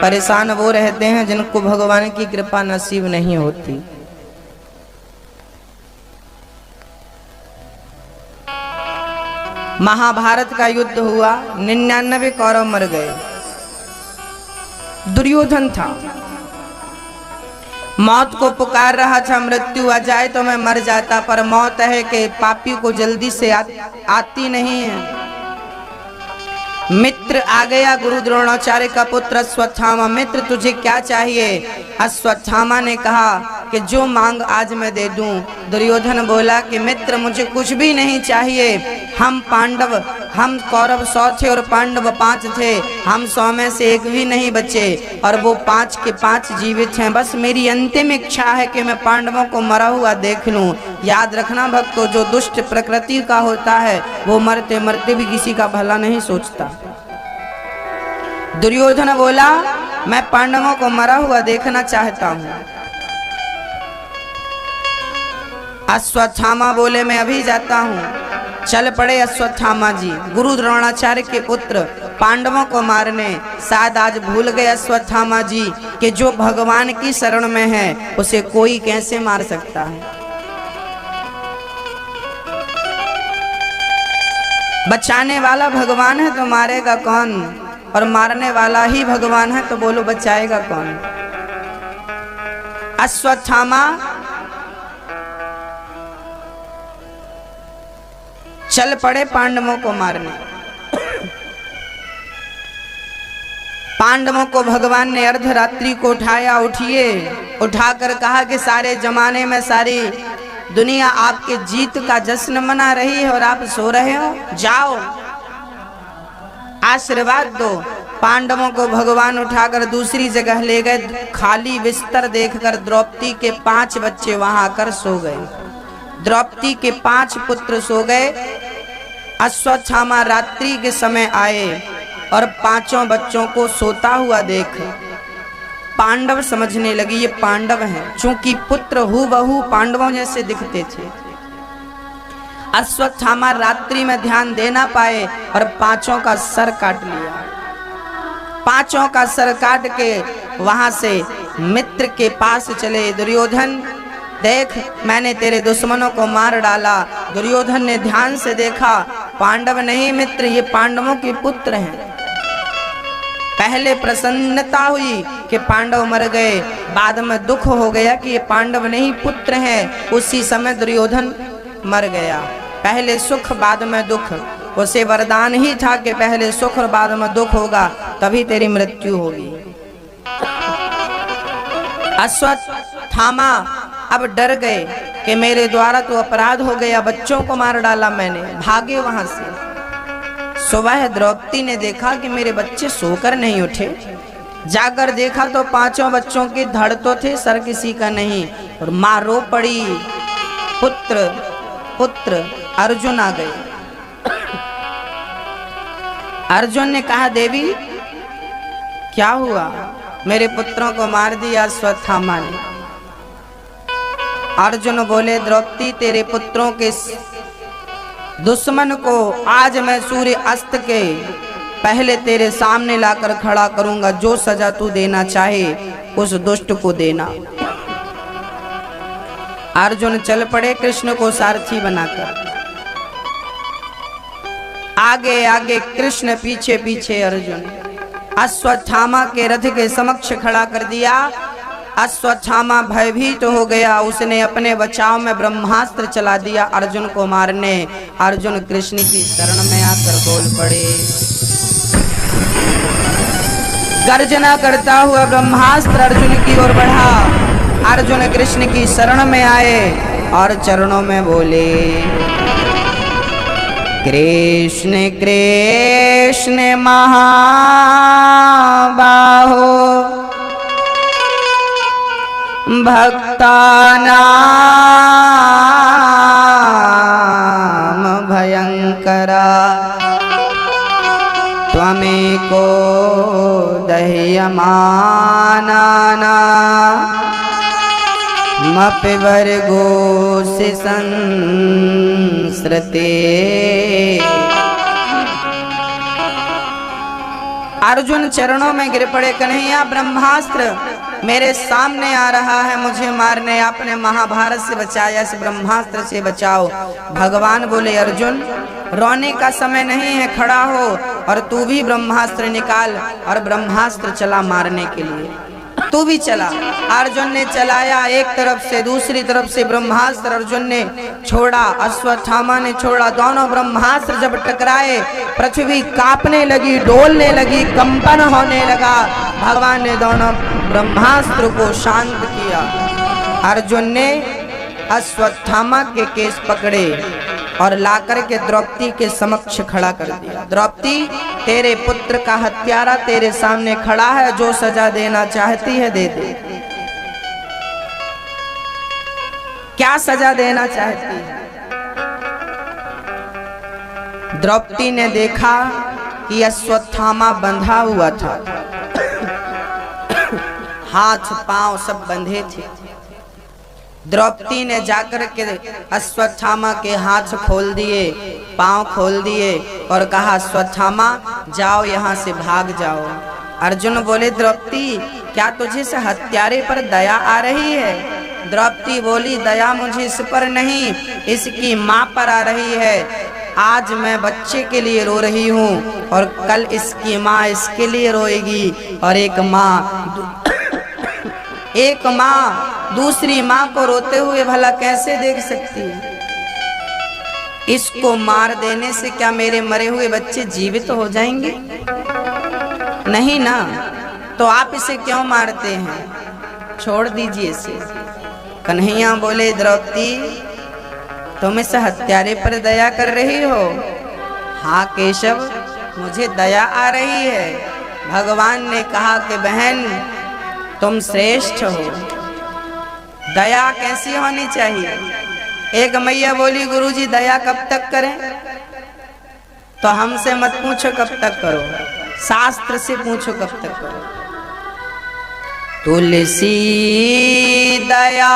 परेशान वो रहते हैं जिनको भगवान की कृपा नसीब नहीं होती। महाभारत का युद्ध हुआ, 99 कौरव मर गए। दुर्योधन था, मौत को पुकार रहा था, मृत्यु आ जाए तो मैं मर जाता, पर मौत है कि पापी को जल्दी से आती नहीं है। मित्र आ गया, गुरु द्रोणाचार्य का पुत्र अश्वत्थामा। मित्र तुझे क्या चाहिए? अश्वत्थामा ने कहा कि जो मांग आज मैं दे दूं। दुर्योधन बोला कि मित्र मुझे कुछ भी नहीं चाहिए, हम कौरव 100 थे और पांडव 5 थे, हम 100 में से एक भी नहीं बचे और वो 5 के 5 जीवित हैं। बस मेरी अंतिम इच्छा है कि मैं पांडवों को मरा हुआ देख लूं। याद रखना भक्तों, जो दुष्ट प्रकृति का होता है वो मरते मरते भी किसी का भला नहीं सोचता। दुर्योधन बोला मैं पांडवों को मरा हुआ देखना चाहता हूं। अश्वत्थामा बोले मैं अभी जाता हूं। चल पड़े अश्वत्थामा जी, गुरु द्रोणाचार्य के पुत्र, पांडवों को मारने। शायद आज भूल गए अश्वत्थामा जी कि जो भगवान की शरण में है उसे कोई कैसे मार सकता है। बचाने वाला भगवान है तो मारेगा कौन, और मारने वाला ही भगवान है तो बोलो बचाएगा कौन। अश्वत्थामा चल पड़े पांडवों को मारने। पांडवों को भगवान ने अर्धरात्रि को उठाया, उठिए, उठाकर कहा कि सारे जमाने में सारी दुनिया आपके जीत का जश्न मना रही है और आप सो रहे हो, जाओ आशीर्वाद दो। पांडवों को भगवान उठाकर दूसरी जगह ले गए। खाली बिस्तर देखकर द्रौपदी के 5 बच्चे वहां आकर सो गए। द्रौपदी के 5 पुत्र सो गए। अश्वत्थामा रात्रि के समय आए और 5 बच्चों को सोता हुआ देख पांडव समझने लगे ये पांडव हैं, चूंकि पुत्र हूबहू पांडवों जैसे दिखते थे। अश्वत्थामा रात्रि में ध्यान दे ना पाए और 5 का सर काट लिया। 5 का सर काट के वहां से मित्र के पास चले। दुर्योधन देख मैंने तेरे दुश्मनों को मार डाला। दुर्योधन ने ध्यान से देखा, पांडव नहीं मित्र, ये पांडवों के पुत्र हैं। पहले प्रसन्नता हुई कि पांडव मर गए, बाद में दुख हो गया कि ये पांडव नहीं पुत्र हैं। उसी समय दुर्योधन मर गया। पहले सुख बाद में दुख, उसे वरदान ही था कि पहले सुख और बाद में दुख होगा, तभी तेरी मृत्यु होगी। अश्वत्थामा अब डर गए कि मेरे द्वारा तो अपराध हो गया, बच्चों को मार डाला मैंने, भागे वहां से। सुबह द्रौपदी ने देखा कि मेरे बच्चे सोकर नहीं उठे। जाकर देखा तो 5 बच्चों के धड़ तो थे, सर किसी का नहीं, और मां रो पड़ी। पुत्र पुत्र अर्जुन आ गए। अर्जुन ने कहा देवी क्या हुआ? मेरे पुत्रों को मार दिया अश्वत्थामा ने। अर्जुन बोले द्रौपदी तेरे पुत्रों के दुश्मन को आज मैं सूर्य अस्त के पहले तेरे सामने लाकर खड़ा करूंगा। जो सजा तू देना चाहे उस दुष्ट को देना। अर्जुन चल पड़े कृष्ण को सारथी बनाकर। आगे आगे कृष्ण, पीछे पीछे अर्जुन। अश्वत्थामा के रथ के समक्ष खड़ा कर दिया। अश्वत्थामा भयभीत हो गया। उसने अपने बचाव में ब्रह्मास्त्र चला दिया अर्जुन को मारने। अर्जुन कृष्ण की शरण में आकर बोल पड़े। गर्जना करता हुआ ब्रह्मास्त्र अर्जुन की ओर बढ़ा। अर्जुन कृष्ण की शरण में आए और चरणों में बोले कृष्ण कृष्ण महाबाहो भक्तानां भयंकरा त्वमेको दह्यमानानामपि वर्गोऽसि संसृते। अर्जुन चरणों में गिर पड़े, कन्हैया ब्रह्मास्त्र मेरे सामने आ रहा है मुझे मारने, आपने महाभारत से बचाया, इस ब्रह्मास्त्र से बचाओ। भगवान बोले अर्जुन रोने का समय नहीं है, खड़ा हो और तू भी ब्रह्मास्त्र निकाल। और ब्रह्मास्त्र चला मारने के लिए, तू भी चला। अर्जुन ने चलाया, एक तरफ से दूसरी तरफ से ब्रह्मास्त्र अर्जुन ने छोड़ा, अश्वत्थामा ने छोड़ा। दोनों ब्रह्मास्त्र जब टकराए पृथ्वी कांपने लगी, डोलने लगी, कंपन होने लगा। भगवान ने दोनों ब्रह्मास्त्र को शांत किया। अर्जुन ने अश्वत्थामा के केस पकड़े और लाकर के द्रौपदी के समक्ष खड़ा कर दिया। द्रौपदी तेरे पुत्र का हत्यारा तेरे सामने खड़ा है, जो सजा देना चाहती है दे दे। क्या सजा देना चाहती है? द्रौपदी ने देखा कि अश्वत्थामा बंधा हुआ था, हाथ पांव सब बंधे थे। द्रौपदी ने जाकर के अश्वत्थामा के हाथ खोल दिए, पांव खोल दिए और कहा अश्वत्थामा जाओ यहाँ से, भाग जाओ। अर्जुन बोले द्रौपदी क्या तुझे से हत्यारे पर दया आ रही है? द्रौपदी बोली दया मुझे इस पर नहीं, इसकी माँ पर आ रही है। आज मैं बच्चे के लिए रो रही हूँ और कल इसकी माँ इसके लिए रोएगी, और एक माँ दूसरी माँ को रोते हुए भला कैसे देख सकती है? इसको मार देने से क्या मेरे मरे हुए बच्चे जीवित हो जाएंगे? नहीं ना, तो आप इसे क्यों मारते हैं? छोड़ दीजिए इसे। कन्हैया बोले द्रौपदी तुम इस हत्यारे पर दया कर रही हो? हाँ केशव मुझे दया आ रही है। भगवान ने कहा कि बहन तुम श्रेष्ठ हो, दया कैसी होनी चाहिए? एक मैया बोली गुरुजी दया कब तक करें? तो हमसे मत पूछो कब तक करो, शास्त्र से पूछो कब तक करो। तुलसी दया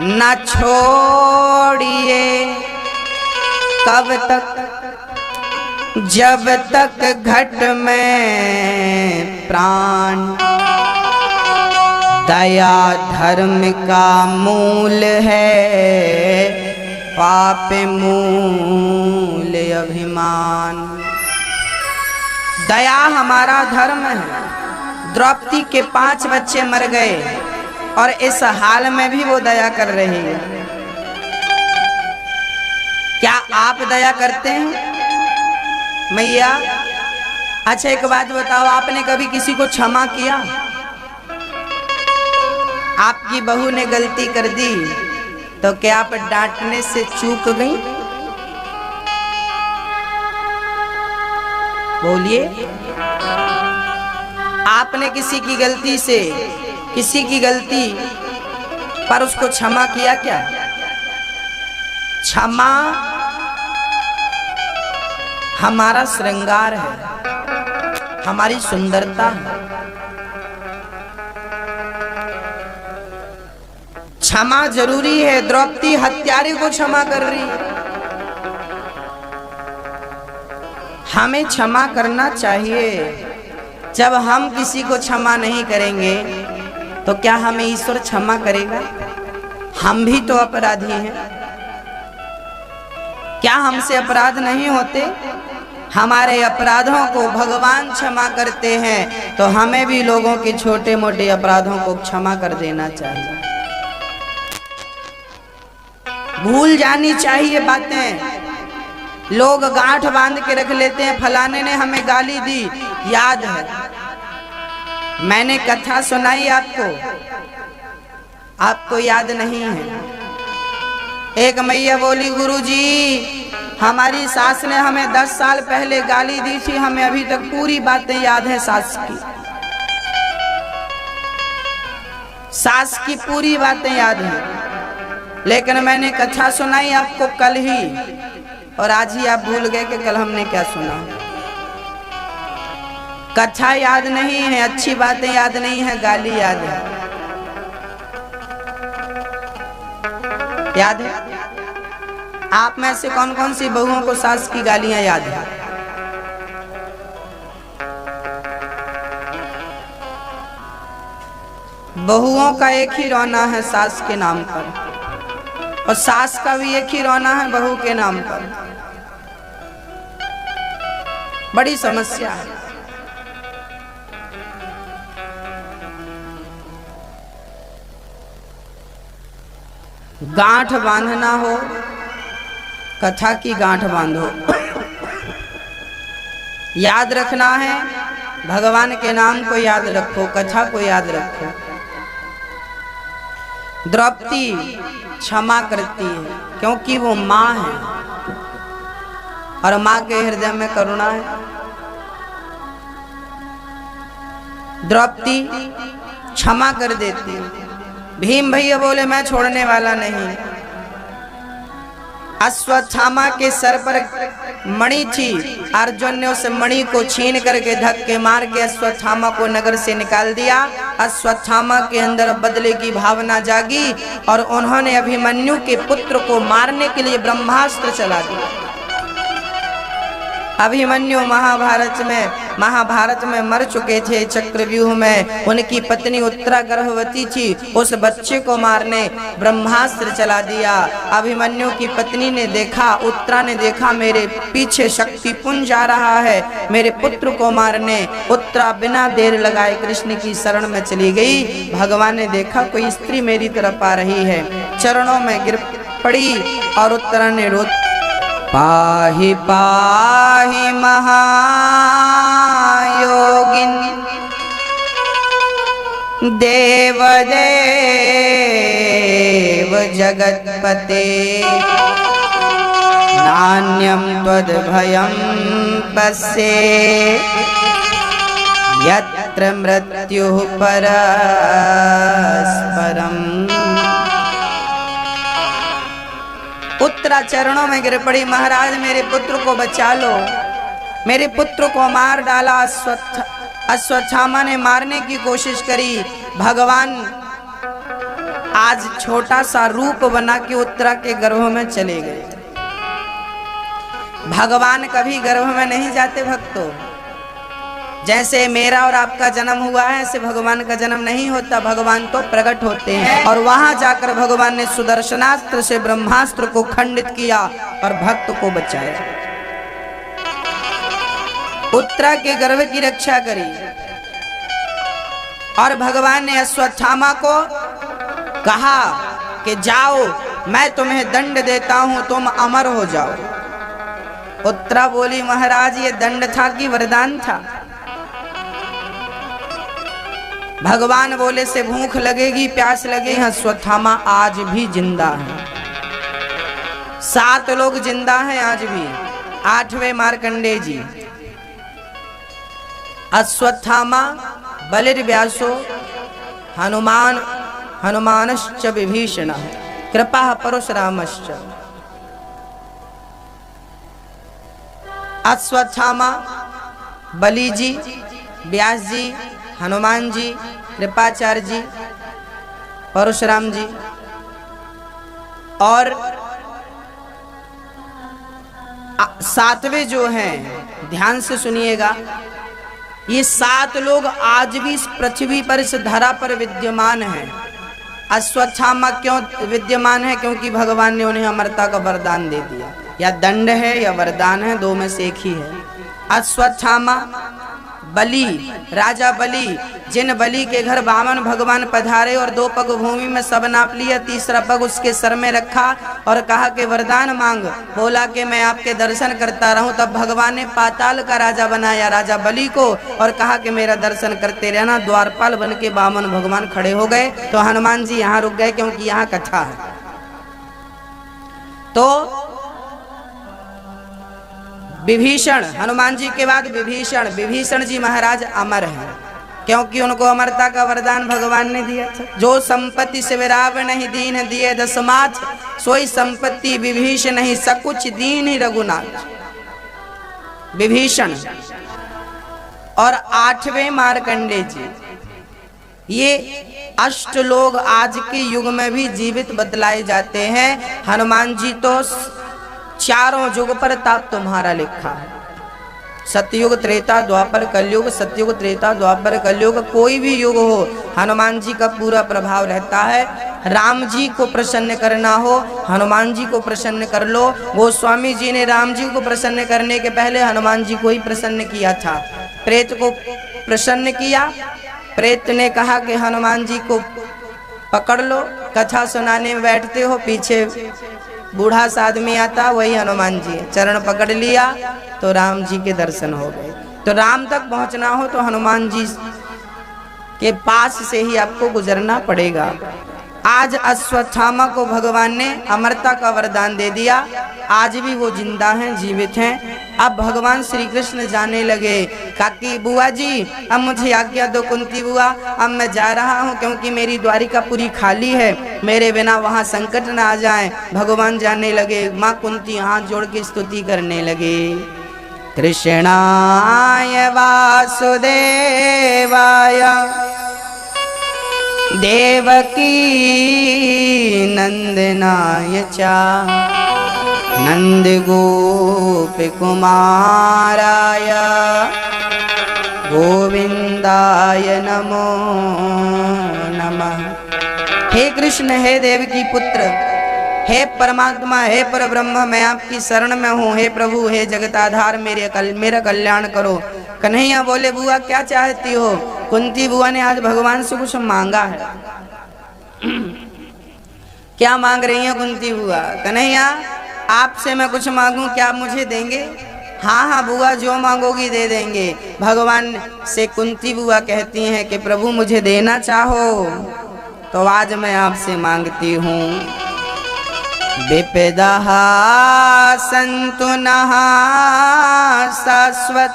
न छोड़िए कब तक, जब तक घट में प्राण। दया धर्म का मूल है, पाप मूल अभिमान। दया हमारा धर्म है। द्रौपदी के 5 बच्चे मर गए और इस हाल में भी वो दया कर रही है। क्या आप दया करते हैं मैया? अच्छा एक बात बताओ, आपने कभी किसी को क्षमा किया? आपकी बहू ने गलती कर दी तो क्या आप डांटने से चूक गई? बोलिए। आपने किसी की गलती से, किसी की गलती पर उसको क्षमा किया क्या? क्षमा हमारा श्रृंगार है, हमारी सुंदरता है। क्षमा जरूरी है। द्रौपदी हत्यारे को क्षमा कर रही है। हमें क्षमा करना चाहिए। जब हम किसी को क्षमा नहीं करेंगे तो क्या हमें ईश्वर क्षमा करेगा? हम भी तो अपराधी हैं। क्या हमसे अपराध नहीं होते? हमारे अपराधों को भगवान क्षमा करते हैं, तो हमें भी लोगों के छोटे मोटे अपराधों को क्षमा कर देना चाहिए। भूल जानी चाहिए बातें। लोग गांठ बांध के रख लेते हैं, फलाने ने हमें गाली दी, याद है मैंने कथा सुनाई आपको, आपको याद नहीं है? एक मैया बोली गुरुजी हमारी सास ने हमें 10 साल पहले गाली दी थी, हमें अभी तक पूरी बातें याद है सास की। सास की पूरी बातें याद हैं, लेकिन मैंने कथा सुनाई आपको कल ही, और आज ही आप भूल गए कि कल हमने क्या सुना। कथा याद नहीं है, अच्छी बातें याद नहीं है, गाली याद है। याद है? आप में से कौन कौन सी बहुओं को सास की गालियां याद है? बहुओं का एक ही रोना है सास के नाम पर, और सास का भी एक ही रोना है बहू के नाम पर। बड़ी समस्या है। गांठ बांधना हो, कथा की गांठ बांधो। याद रखना है, भगवान के नाम को याद रखो, कथा को याद रखो। द्रौपदी क्षमा करती है क्योंकि वो माँ है, और माँ के हृदय में करुणा है। द्रौपदी क्षमा कर देती है। भीम भैया बोले मैं छोड़ने वाला नहीं। अश्वत्थामा के सर पर मणि थी, अर्जुन ने उस मणि को छीन करके धक्के मार के अश्वत्थामा को नगर से निकाल दिया। अश्वत्थामा के अंदर बदले की भावना जागी और उन्होंने अभिमन्यु के पुत्र को मारने के लिए ब्रह्मास्त्र चला दिया। अभिमन्यु महाभारत में मर चुके थे चक्रव्यूह में। उनकी पत्नी उत्तरा गर्भवती थी, उस बच्चे को मारने ब्रह्मास्त्र चला दिया। अभिमन्यु की पत्नी ने देखा, उत्तरा ने देखा मेरे पीछे शक्ति पुंज आ रहा है, मेरे पुत्र को मारने। उत्तरा बिना देर लगाए कृष्ण की शरण में चली गई। भगवान ने देखा कोई स्त्री मेरी तरफ आ रही है, चरणों में गिर पड़ी और उत्तरा ने रो पाहि पाहि महायोगिन देव देव जगत्पते नान्यं त्वद्भयं पश्ये यत्र मृत्युः परस्परम्। उत्तरा चरणों में गिर पड़ी, महाराज मेरे पुत्र को बचा लो, मेरे पुत्र को मार डाला। अश्वत्थामा ने मारने की कोशिश करी। भगवान आज छोटा सा रूप बना के उत्तरा के गर्भ में चले गए। भगवान कभी गर्भ में नहीं जाते भक्तों। जैसे मेरा और आपका जन्म हुआ है ऐसे भगवान का जन्म नहीं होता। भगवान तो प्रकट होते हैं और वहां जाकर भगवान ने सुदर्शनास्त्र से ब्रह्मास्त्र को खंडित किया और भक्त को बचाया। उत्तरा के गर्भ की रक्षा करी और भगवान ने अश्वत्थामा को कहा कि जाओ मैं तुम्हें दंड देता हूं, तुम अमर हो जाओ। उत्तरा बोली महाराज ये दंड था कि वरदान था? भगवान बोले से भूख लगेगी, प्यास लगेगी। अश्वत्थामा आज भी जिंदा है, 7 लोग जिंदा हैं आज भी। 8वें मार्कंडेय जी, अश्वत्थामा, बलिर्व्यासो, हनुमानश्च विभीषणः, कृपा परशुरामश्च। अश्वत्थामा, बलि जी, व्यास जी, हनुमान जी, कृपाचार्य जी, परशुराम जी और 7वें जो हैं, ध्यान से सुनिएगा, ये 7 लोग आज भी इस पृथ्वी पर, इस धरा पर विद्यमान हैं। अश्वत्थामा क्यों विद्यमान है? क्योंकि भगवान ने उन्हें अमरता का वरदान दे दिया। या दंड है या वरदान है, 2 में से एक ही है। अश्वत्थामा, बलि, राजा बलि, जिन बलि के घर वामन भगवान पधारे और 2 पग भूमि में सब नाप लिया, 3रा पग उसके सर में रखा और कहा कि वरदान मांग। बोला कि मैं आपके दर्शन करता रहूं। तब भगवान ने पाताल का राजा बनाया राजा बलि को और कहा कि मेरा दर्शन करते रहना। द्वारपाल बन के वामन भगवान खड़े हो गए तो हनुमान जी यहाँ रुक गए क्योंकि यहाँ कथा है। तो विभीषण, हनुमान जी के बाद विभीषण जी महाराज अमर हैं क्योंकि उनको अमरता का वरदान भगवान ने दिया था। जो संपत्ति से विराव नहीं दीन दिए दसमाथ, सोई संपत्ति विभीषण नहीं सकुच दीन ही रघुनाथ। विभीषण और 8वें मार्कंडेय जी, ये अष्ट लोग आज के युग में भी जीवित बतलाए जाते हैं। हनुमान जी तो 4 युग पर ताप तुम्हारा लिखा है। सतयुग त्रेता द्वापर कलयुग, सतयुग त्रेता द्वापर कलयुग, कोई भी युग हो हनुमान जी का पूरा प्रभाव रहता है। राम जी को प्रसन्न करना हो, हनुमान जी को प्रसन्न कर लो। गोस्वामी जी ने राम जी को प्रसन्न करने के पहले हनुमान जी को ही प्रसन्न किया था। प्रेत को प्रसन्न किया, प्रेत ने कहा कि हनुमान जी को पकड़ लो, कथा सुनाने में बैठते हो, पीछे बूढ़ा सा आदमी आता, वही हनुमान जी, चरण पकड़ लिया तो राम जी के दर्शन हो गए। तो राम तक पहुंचना हो तो हनुमान जी के पास से ही आपको गुजरना पड़ेगा। आज अश्वत्थामा को भगवान ने अमरता का वरदान दे दिया, आज भी वो जिंदा हैं, जीवित हैं। अब भगवान श्री कृष्ण जाने लगे, काकी बुआ जी अब मुझे आज्ञा दो कुंती बुआ, अब मैं जा रहा हूँ क्योंकि मेरी द्वारिका पूरी खाली है, मेरे बिना वहाँ संकट ना आ जाए। भगवान जाने लगे, माँ कुंती हाथ जोड़ के स्तुति करने लगे। कृष्णाय वासुदेवाय देवकी नंदनाय च नंद गोप कुमाराय गोविंदाय नमो नमः। हे कृष्ण, हे देवकी पुत्र, हे परमात्मा, हे परब्रह्म, मैं आपकी शरण में हूँ। हे प्रभु, हे जगताधार, मेरा कल्याण करो। कन्हैया बोले, बुआ क्या चाहती हो? कुंती बुआ ने आज भगवान से कुछ मांगा है। क्या मांग रही है कुंती बुआ? कन्हैया आपसे मैं कुछ मांगूं, क्या आप मुझे देंगे? हाँ हाँ बुआ, जो मांगोगी दे देंगे। भगवान से कुंती बुआ कहती हैं कि प्रभु मुझे देना चाहो तो आज मैं आपसे मांगती हूँ। विपदा सन्तु नः शाश्वत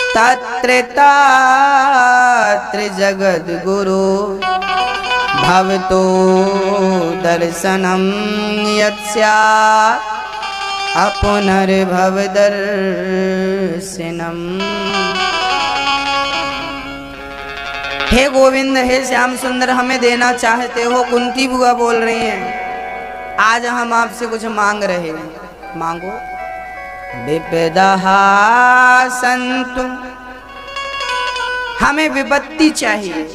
तत्र तत्र जगद्गुरु भवतो दर्शनं यत्स्यात् अपुनर्भव दर्शनम्। हे गोविंद, हे श्याम सुंदर, हमें देना चाहते हो? कुंती बुआ बोल रही हैं, आज हम आपसे कुछ मांग रहे हैं, मांगो। विपदा सन्तु, हमें विपत्ति चाहिए,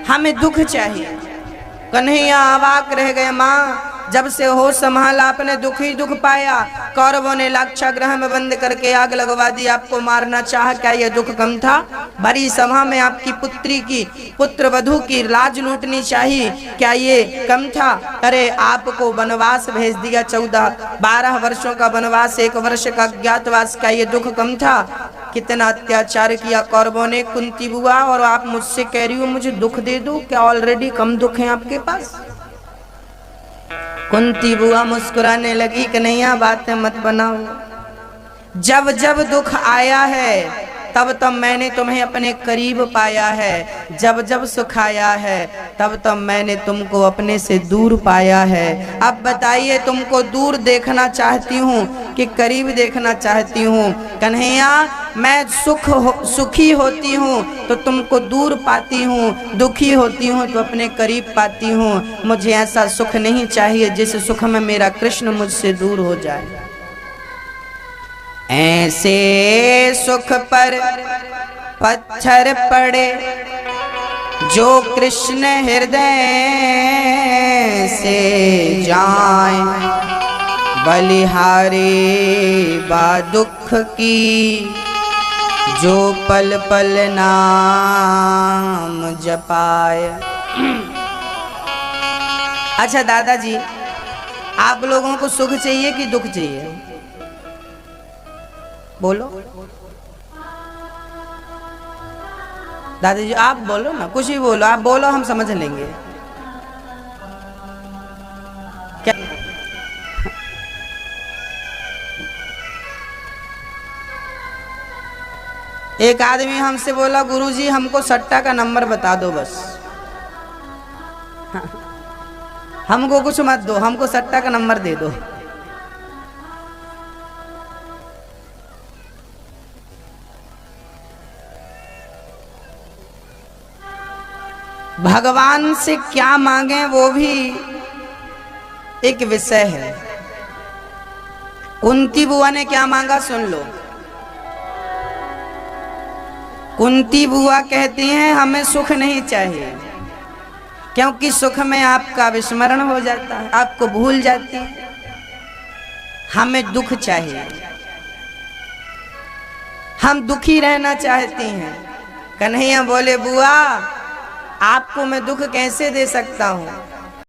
हमें दुख चाहिए। कन्हैया अवाक रह गए, माँ जब से होश संभाला आपने दुख ही दुख पाया। कौरवों ने लाक्षागृह में बंद करके आग लगवा दी, आपको मारना चाहा, क्या यह दुख कम था? बड़ी सभा में आपकी पुत्री की, पुत्र वधू की लाज लूटनी चाहिए, क्या ये कम था? अरे आपको वनवास भेज दिया, 12 वर्षों का वनवास, 1 वर्ष का अज्ञातवास, क्या ये दुख कम था? कितना अत्याचार किया कौरवों ने। कुंती बुआ, और आप मुझसे कह रही हो मुझे दुख दे दो, क्या ऑलरेडी कम दुख है आपके पास? कुंती बुआ मुस्कुराने लगी, कन्हैया बातें मत बनाओ, जब जब दुख आया है तब तब मैंने तुम्हें अपने करीब पाया है, जब जब सुख आया है तब तब मैंने तुमको अपने से दूर पाया है। अब बताइए, तुमको दूर देखना चाहती हूँ कि करीब देखना चाहती हूँ? कन्हैया मैं सुखी होती हूँ तो तुमको दूर पाती हूँ, दुखी होती हूँ तो अपने करीब पाती हूँ। मुझे ऐसा सुख नहीं चाहिए जिस सुख में मेरा कृष्ण मुझसे दूर हो जाए। ऐसे सुख पर पत्थर पड़े जो कृष्ण हृदय से जाए, बलिहारी बा दुख की जो पल पल नाम जपाए। अच्छा दादाजी, आप लोगों को सुख चाहिए कि दुख चाहिए? बोलो दादाजी, आप बोलो ना, कुछ भी बोलो, आप बोलो, हम समझ लेंगे। क्या एक आदमी हमसे बोला, गुरुजी हमको सट्टा का नंबर बता दो बस। हमको कुछ मत दो, हमको सट्टा का नंबर दे दो। भगवान से क्या मांगे वो भी एक विषय है। कुंती बुआ ने क्या मांगा सुन लो। कुंती बुआ कहती हैं हमें सुख नहीं चाहिए, क्योंकि सुख में आपका विस्मरण हो जाता है, आपको भूल जाती है। हमें दुख चाहिए, हम दुखी रहना चाहती हैं। कन्हैया बोले बुआ आपको मैं दुख कैसे दे सकता हूँ,